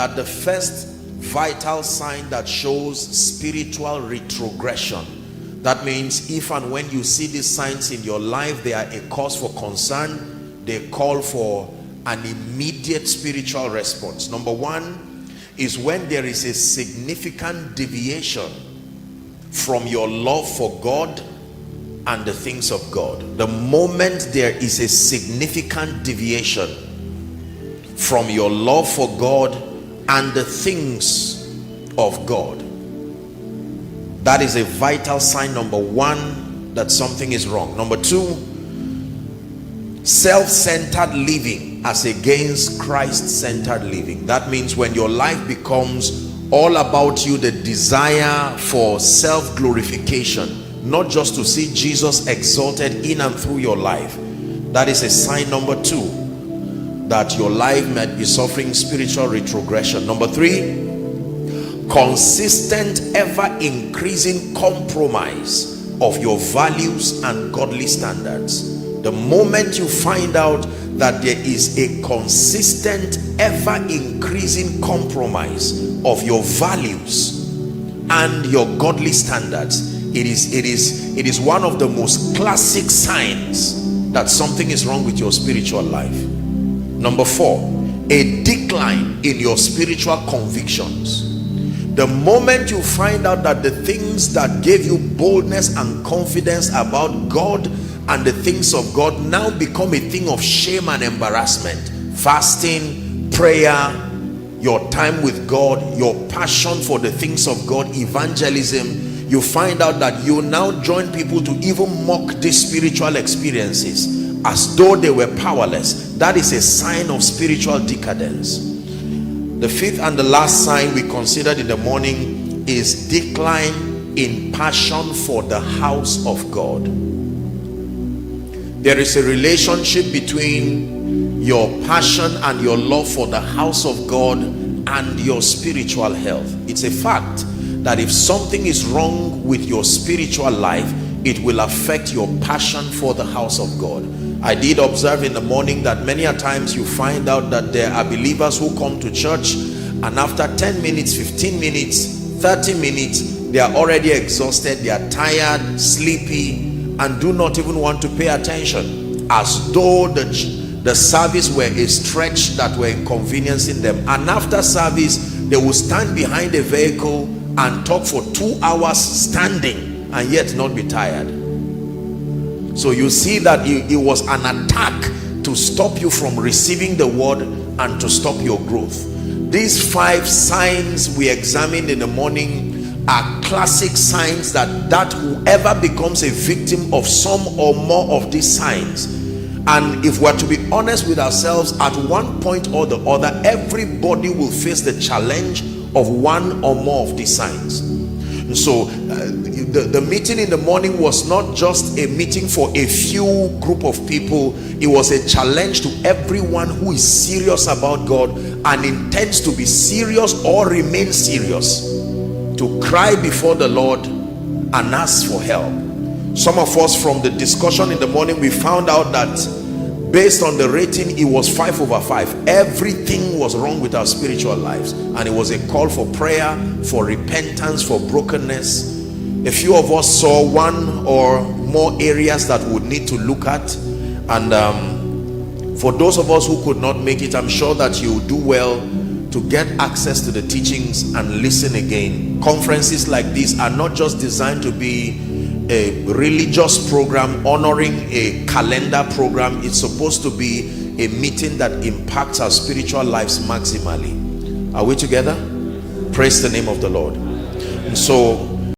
that the first vital sign that shows spiritual retrogression, that means if and when you see these signs in your life, they are a cause for concern, they call for an immediate spiritual response. Number one is when there is a significant deviation from your love for God and the things of God. The moment there is a significant deviation from your love for God and the things of God, that is a vital sign, number one, that something is wrong. Number two, self-centered living as against Christ-centered living. That means when your life becomes all about you, the desire for self-glorification, not just to see Jesus exalted in and through your life, that is a sign, number two, that your life might be suffering spiritual retrogression. Number three, consistent, ever increasing compromise of your values and godly standards. The moment you find out that there is a consistent, ever increasing compromise of your values and your godly standards, it is one of the most classic signs that something is wrong with your spiritual life. Number four, a decline in your spiritual convictions. The moment you find out that the things that gave you boldness and confidence about God and the things of God now become a thing of shame and embarrassment, fasting, prayer, your time with God, your passion for the things of God, evangelism, you find out that you now join people to even mock these spiritual experiences as though they were powerless. That is a sign of spiritual decadence. The fifth and the last sign we considered in the morning is decline in passion for the house of God. There is a relationship between your passion and your love for the house of God and your spiritual health. It's a fact that if something is wrong with your spiritual life, it will affect your passion for the house of God. I did observe in the morning that many a times you find out that there are believers who come to church and after 10 minutes, 15 minutes, 30 minutes, they are already exhausted, they are tired, sleepy, and do not even want to pay attention, as though the service were a stretch that were inconveniencing them. And after service, they will stand behind a vehicle and talk for 2 hours standing and yet not be tired. So you see that it was an attack to stop you from receiving the word and to stop your growth. These 5 signs we examined in the morning are classic signs that whoever becomes a victim of some or more of these signs, and if we're to be honest with ourselves, at one point or the other, everybody will face the challenge of one or more of these signs. And so the meeting in the morning was not just a meeting for a few group of people. It was a challenge to everyone who is serious about God and intends to be serious or remain serious, to cry before the Lord and ask for help. Some of us, from the discussion in the morning, we found out that based on the rating, it was 5 over 5. Everything was wrong with our spiritual lives, and it was a call for prayer, for repentance, for brokenness. A few of us saw one or more areas that we would need to look at, and for those of us who could not make it, I'm sure that you do well to get access to the teachings and listen again. Conferences like this are not just designed to be a religious program honoring a calendar program. It's supposed to be a meeting that impacts our spiritual lives maximally. Are we together? Praise the name of the Lord. And so